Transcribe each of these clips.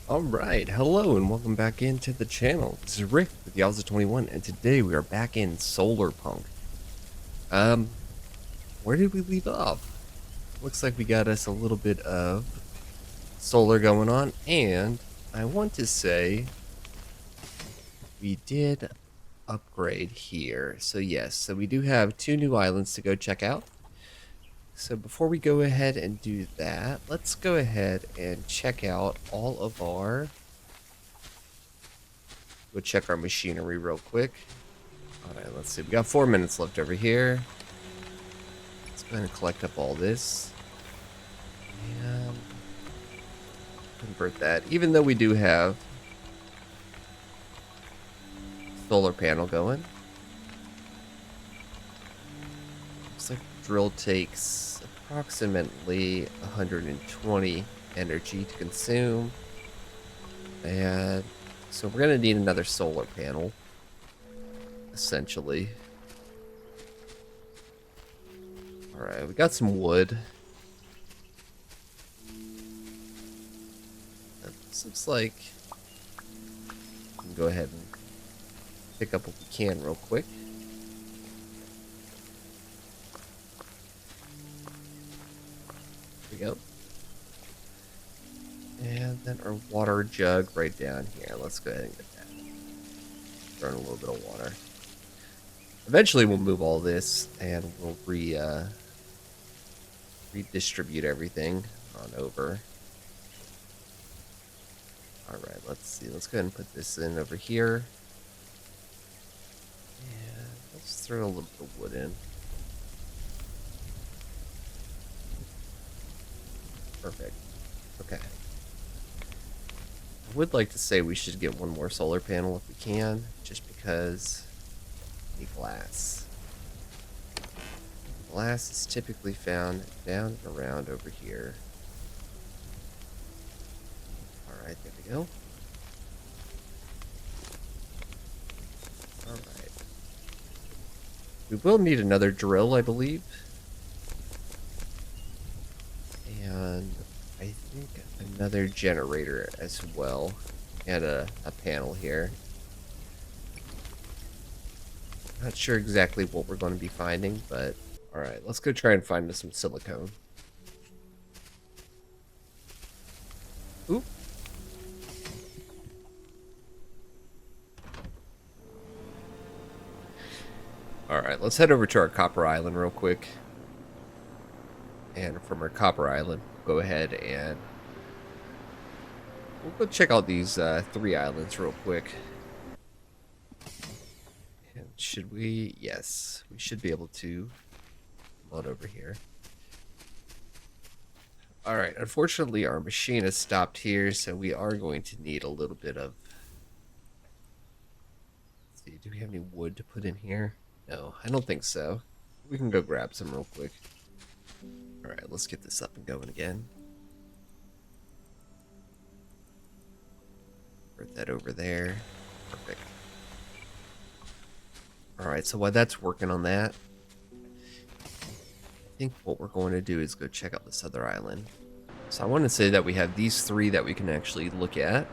Alright, hello and welcome back into the channel. This is Rick with Yowza21 and today we are back in Solarpunk. Um, where did we leave off? Looks like we got us a little bit of solar going on, and I want to say we did upgrade here. So yes, so we do have 2 new islands to go check out. So before we go ahead and do that, let's go ahead and check out all of our... Go check our machinery real quick. Alright, let's see. We got 4 minutes left over here. Let's go ahead and collect up all this. And convert that. Even though we do have solar panel going. Looks like the drill takes approximately 120 energy to consume. And so we're going to need another solar panel, essentially. Alright, we got some wood. This looks like we can go ahead and pick up what we can real quick. There we go. And then our water jug right down here. Let's go ahead and get that. Throw in a little bit of water. Eventually we'll move all this and we'll redistribute everything on over. Alright, let's see. Let's go ahead and put this in over here. And let's throw a little bit of wood in. Perfect. Okay. I would like to say we should get one more solar panel if we can, just because we need glass. Glass is typically found down and around over here. Alright, there we go. Alright. We will need another drill, I believe. And I think another generator as well. And a panel here. Not sure exactly what we're going to be finding, but alright, let's go try and find some silicone. Oop. Alright, let's head over to our copper island real quick. And from our copper island, go ahead and we'll go check out these 3 islands real quick. And should we? Yes, we should be able to load over here. Alright, unfortunately our machine has stopped here, so we are going to need a little bit of... Let's see, do we have any wood to put in here? No, I don't think so. We can go grab some real quick. Alright, let's get this up and going again. Put that over there. Perfect. Alright, so while that's working on that, I think what we're going to do is go check out this other island. So I want to say that we have these 3 that we can actually look at.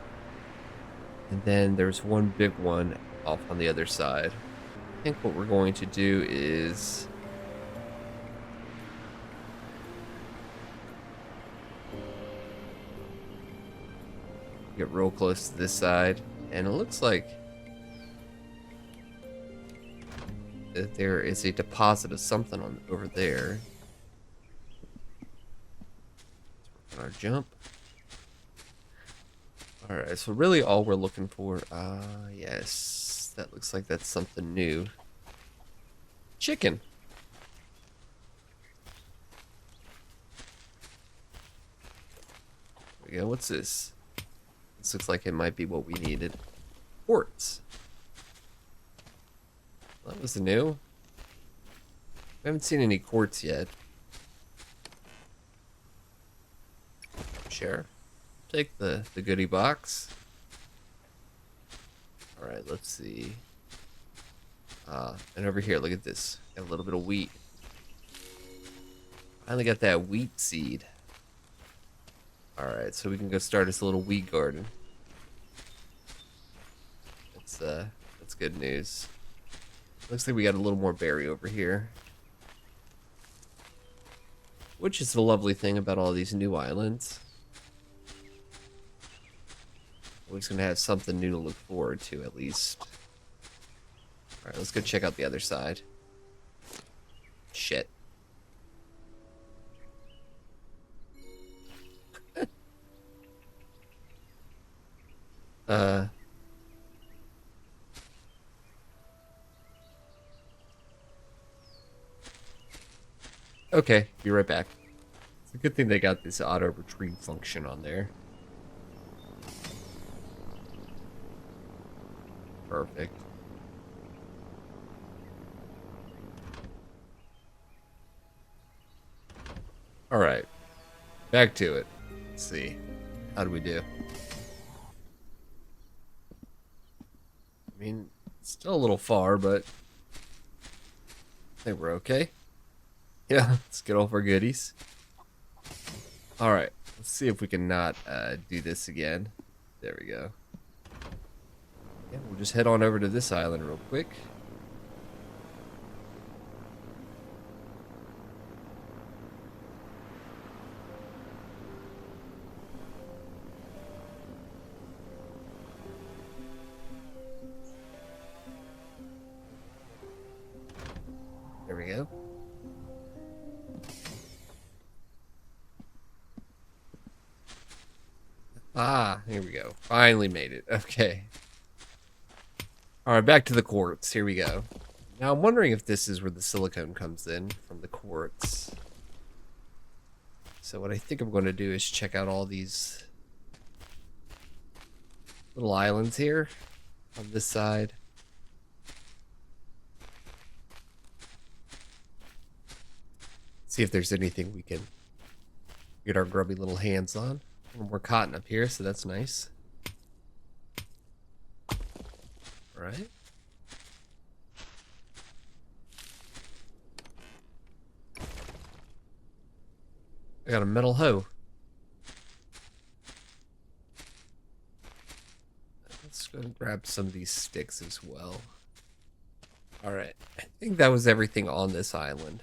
And then there's one big one off on the other side. I think what we're going to do is... get real close to this side. And it looks like that there is a deposit of something on over there. Let's work on our jump. Alright, so really all we're looking for, yes, that looks like that's something new. Chicken. There we go, what's this? This looks like it might be what we needed. Quartz. That was new. We haven't seen any quartz yet. Sure. Take the goodie box. Alright, let's see. And over here, look at this. Got a little bit of wheat. Finally got that wheat seed. Alright, so we can go start us a little wheat garden. that's good news. Looks like we got a little more berry over here. Which is the lovely thing about all these new islands. We're just gonna have something new to look forward to at least. Alright, let's go check out the other side. Shit. uh Okay, be right back. It's a good thing they got this auto retrieve function on there. Perfect. Alright. Back to it. Let's see. How do we do? I mean, it's still a little far, but I think we're okay. Yeah, let's get all of our goodies. Alright, let's see if we can not do this again. There we go. Yeah, we'll just head on over to this island real quick. There we go. Ah, here we go. Finally made it. Okay. Alright, back to the quartz. Here we go. Now, I'm wondering if this is where the silicone comes in from the quartz. So what I think I'm going to do is check out all these little islands here on this side. See if there's anything we can get our grubby little hands on. A little more cotton up here, so that's nice. All right. I got a metal hoe. Let's go and grab some of these sticks as well. All right. I think that was everything on this island.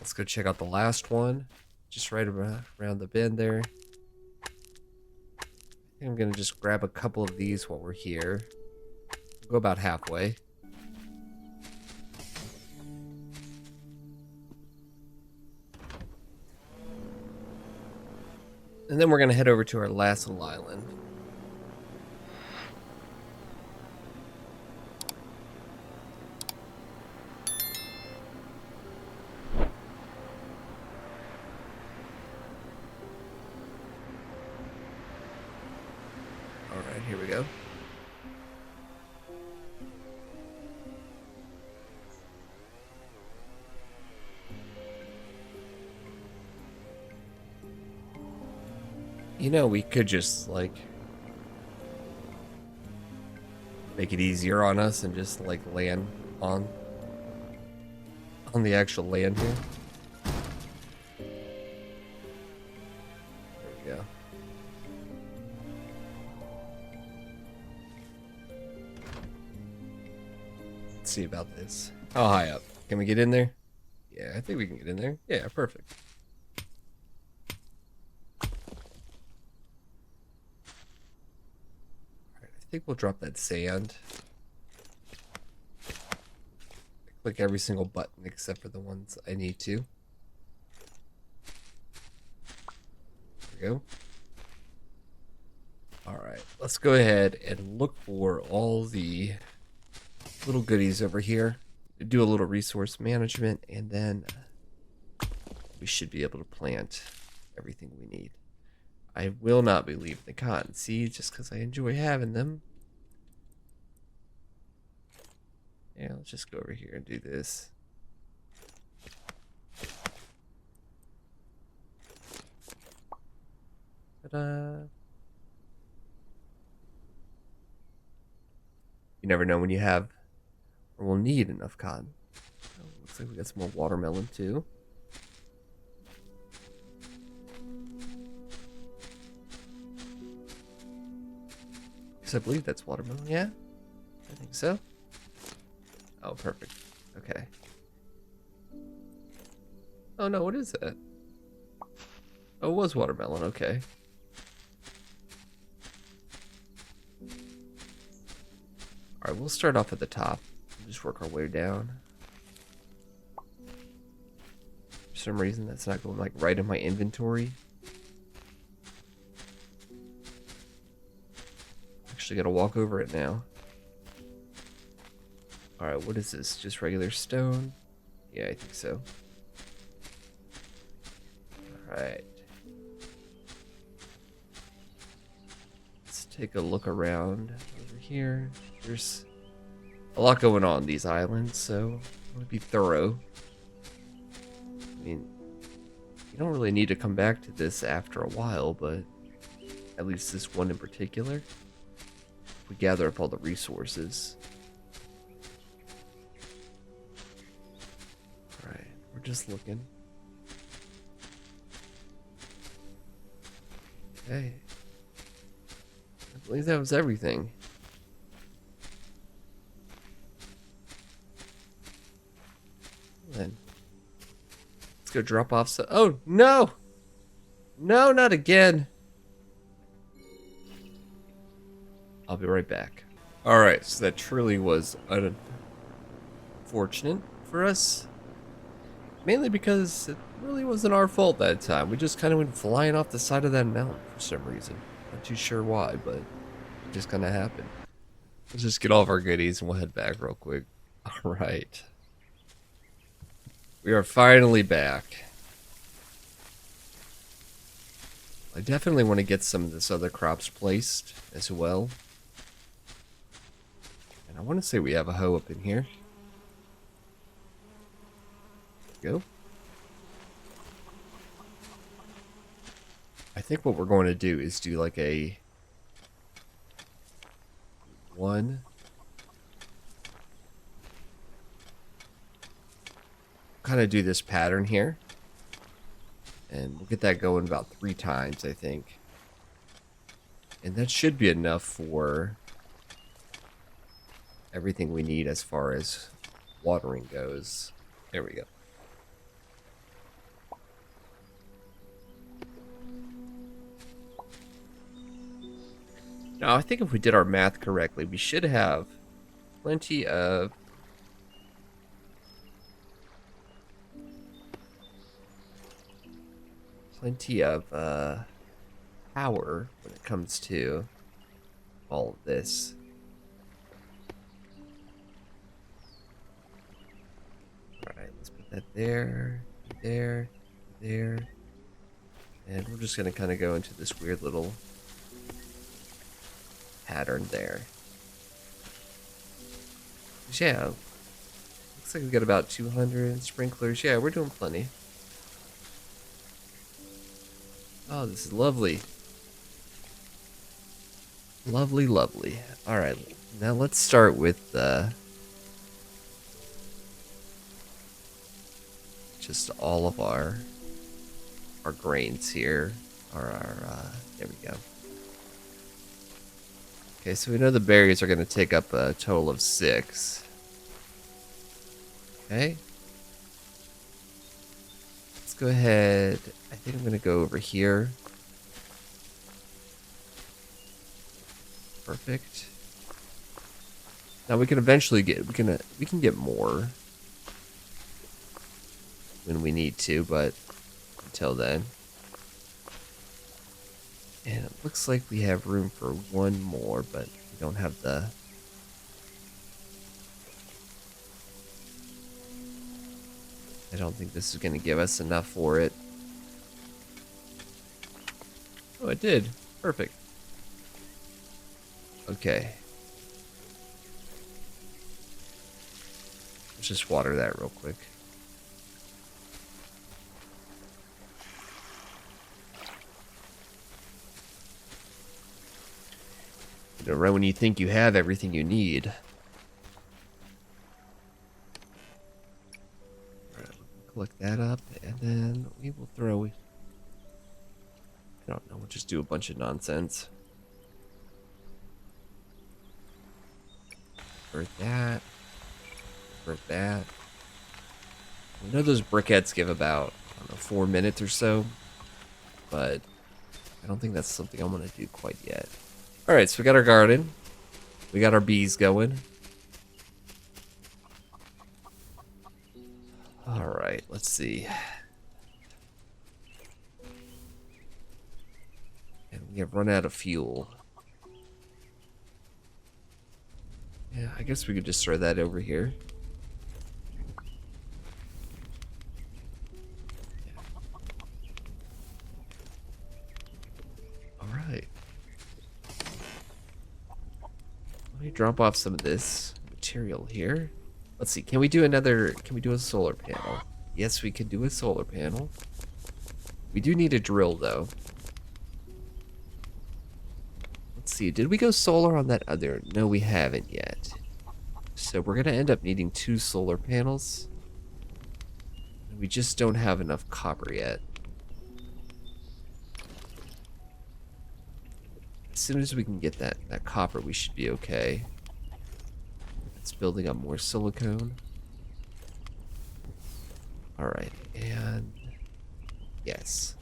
Let's go check out the last one. Just right around the bend there. I think I'm going to just grab a couple of these while we're here. We'll go about halfway. And then we're going to head over to our last little island. Alright, here we go. You know, we could just, like, make it easier on us and just, like, land on the actual land here. There we go. Let's see about this. How high up? Can we get in there? Yeah, I think we can get in there. Yeah, perfect. I think we'll drop that sand. Click every single button except for the ones I need to. There we go. Alright, let's go ahead and look for all the little goodies over here. Do a little resource management, and then we should be able to plant everything we need. I will not be leaving the cotton seeds just because I enjoy having them. Yeah, let's just go over here and do this. Ta-da! You never know when you have or will need enough cotton. Oh, looks like we got some more watermelon too. Because I believe that's watermelon. Yeah, I think so. Oh, perfect. Okay. Oh no, what is that? Oh, it was watermelon. Okay. All right, we'll start off at the top. Just work our way down. For some reason, that's not going like right in my inventory. Actually, gotta walk over it now. All right, what is this? Just regular stone? Yeah, I think so. All right. Let's take a look around over here. There's a lot going on these islands, so I want to be thorough. I mean, you don't really need to come back to this after a while, but at least this one in particular. If we gather up all the resources. Alright, we're just looking. Okay. I believe that was everything. Then let's go drop off so oh no! No, not again. I'll be right back. Alright, so that truly was unfortunate for us. Mainly because it really wasn't our fault that time. We just kind of went flying off the side of that mountain for some reason. Not too sure why, but it just kind of happened. Let's just get all of our goodies and we'll head back real quick. Alright. We are finally back. I definitely want to get some of this other crops placed as well. And I want to say we have a hoe up in here. Go. I think what we're going to do is do like a one. Kind of do this pattern here. And we'll get that going about 3 times, I think. And that should be enough for everything we need as far as watering goes. There we go. Now, I think if we did our math correctly, we should have plenty of power when it comes to all of this. Alright, let's put that there, there, there. And we're just going to kind of go into this weird little pattern there. Yeah, looks like we got about 200 sprinklers. Yeah, we're doing plenty. Oh, this is lovely. Lovely, lovely. Alright, now let's start with just all of our grains here. There we go. Okay, so we know the berries are going to take up a total of 6. Okay. Let's go ahead. I think I'm going to go over here. Perfect. Now we can eventually get, we can get more when we need to, but until then. And it looks like we have room for one more, but we don't have the... I don't think this is going to give us enough for it. Oh, it did. Perfect. Okay. Let's just water that real quick. Right when you think you have everything you need. Alright, collect that up, and then we will throw... I don't know, we'll just do a bunch of nonsense. Convert that. Convert that. I know those briquettes give about, I don't know, 4 minutes or so, but I don't think that's something I want to do quite yet. All right, so we got our garden. We got our bees going. All right, let's see. And we have run out of fuel. Yeah, I guess we could just throw that over here. All right. Let me drop off some of this material here. Let's see, can we do a solar panel? Yes, we can do a solar panel. We do need a drill, though. Let's see, did we go solar on that other? No, we haven't yet. So we're gonna end up needing 2 solar panels. We just don't have enough copper yet. As soon as we can get that copper, we should be okay. It's building up more silicone. All right, and yes.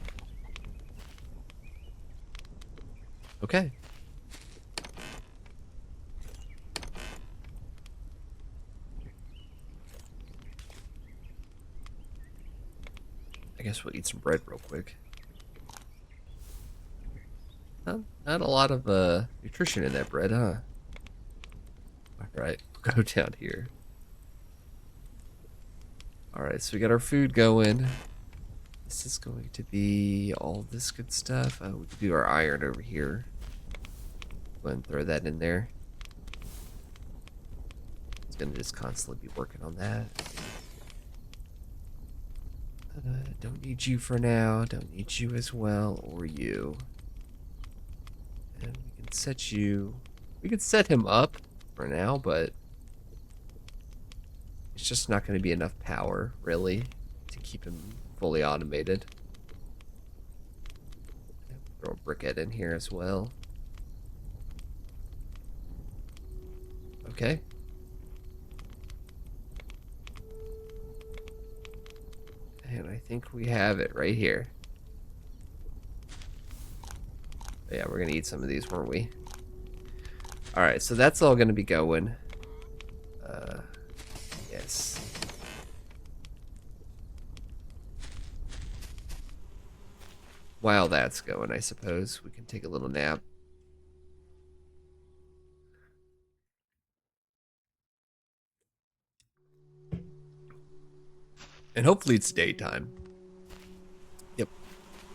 Okay. I guess we'll eat some bread real quick. Not a lot of nutrition in that bread, huh? Alright, go down here. Alright, so we got our food going. This is going to be all this good stuff. Oh, we can do our iron over here. Go ahead and throw that in there. It's gonna just constantly be working on that. Don't need you for now. Don't need you as well, or you. And we can set you... We can set him up for now, but... It's just not going to be enough power, really, to keep him fully automated. Throw a briquette in here as well. Okay. And I think we have it right here. Yeah, we're going to eat some of these, weren't we? Alright, so that's all going to be going. Yes. While that's going, I suppose, we can take a little nap. And hopefully it's daytime. Yep.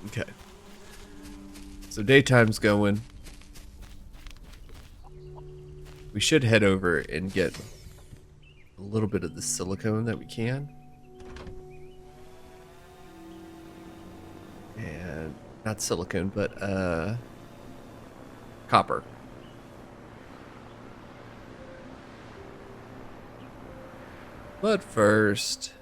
Okay. So daytime's going. We should head over and get a little bit of the silicone that we can. And not silicone, but copper. But first,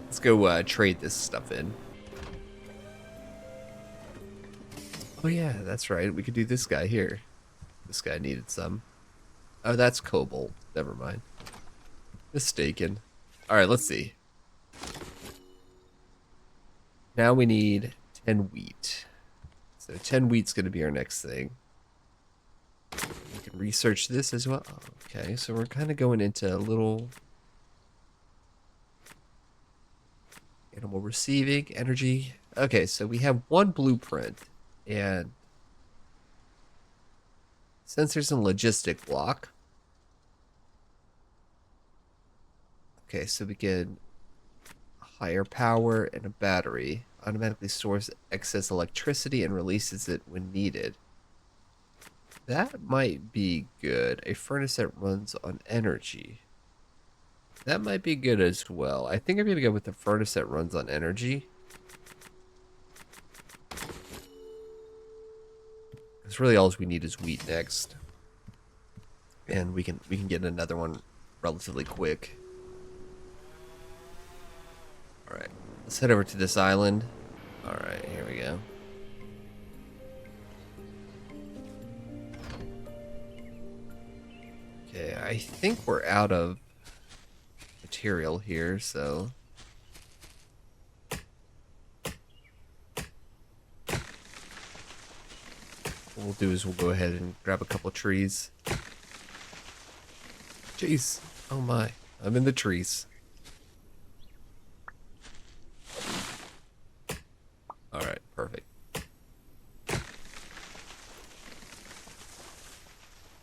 let's go trade this stuff in. Oh yeah, that's right. We could do this guy here. This guy needed some. Oh, that's cobalt. Never mind. Mistaken. Alright, let's see. Now we need 10 wheat. So 10 wheat's going to be our next thing. We can research this as well. Okay, so we're kind of going into a little... Animal receiving, energy. Okay, so we have one blueprint. And sensors and logistic block. Okay, so we get higher power and a battery. Automatically stores excess electricity and releases it when needed. That might be good. A furnace that runs on energy. That might be good as well. I think I'm going to go with the furnace that runs on energy. Because really all we need is wheat next. And we can get another one relatively quick. Alright, let's head over to this island. Alright, here we go. I think we're out of material here, so what we'll do is we'll go ahead and grab a couple of trees. Jeez. Oh my. I'm in the trees. Alright, perfect.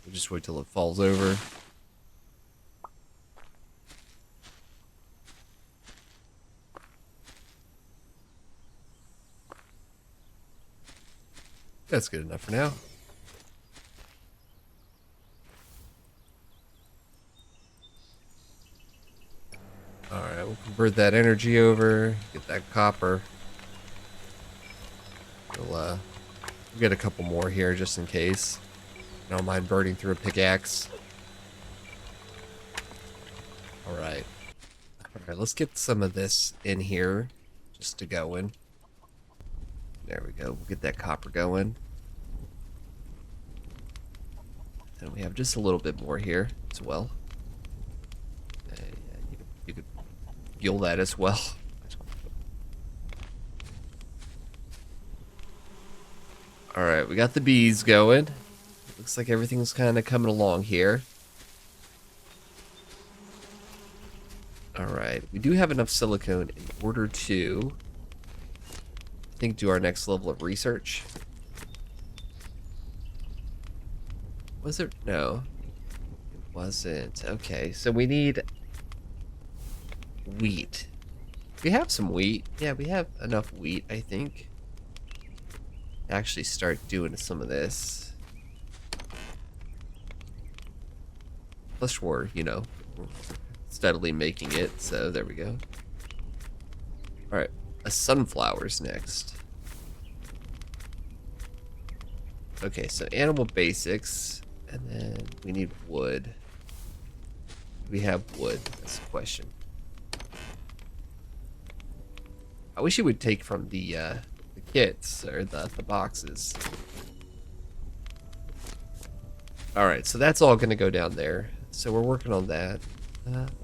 We'll just wait till it falls over. That's good enough for now. Alright, we'll convert that energy over, get that copper. We'll get a couple more here just in case. I don't mind burning through a pickaxe. Alright. Alright, let's get some of this in here just to go in. There we go. We'll get that copper going. And we have just a little bit more here as well. You could fuel that as well. Alright, we got the bees going. Looks like everything's kind of coming along here. Alright, we do have enough silicone in order to, I think, do our next level of research. Was it? No. It wasn't. Okay, so we need wheat. We have some wheat. Yeah, we have enough wheat, I think. Actually start doing some of this. Plus we're, you know, steadily making it, so there we go. Alright, a sunflower's next. Okay, so animal basics, and then we need wood. Do we have wood? That's the question. I wish it would take from the kits, or the boxes. Alright, so that's all going to go down there. So we're working on that.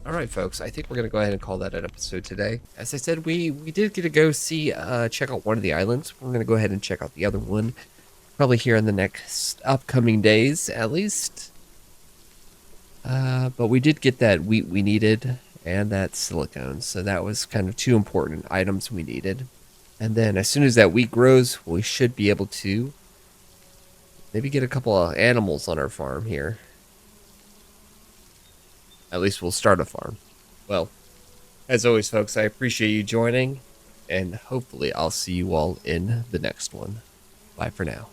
Alright, folks, I think we're going to go ahead and call that an episode today. As I said, we did get to go see, check out one of the islands. We're going to go ahead and check out the other one. Probably here in the next upcoming days, at least. But we did get that wheat we needed, and that silicone. So that was kind of two important items we needed. And then as soon as that wheat grows, we should be able to maybe get a couple of animals on our farm here. At least we'll start a farm. Well, as always, folks, I appreciate you joining, and hopefully I'll see you all in the next one. Bye for now.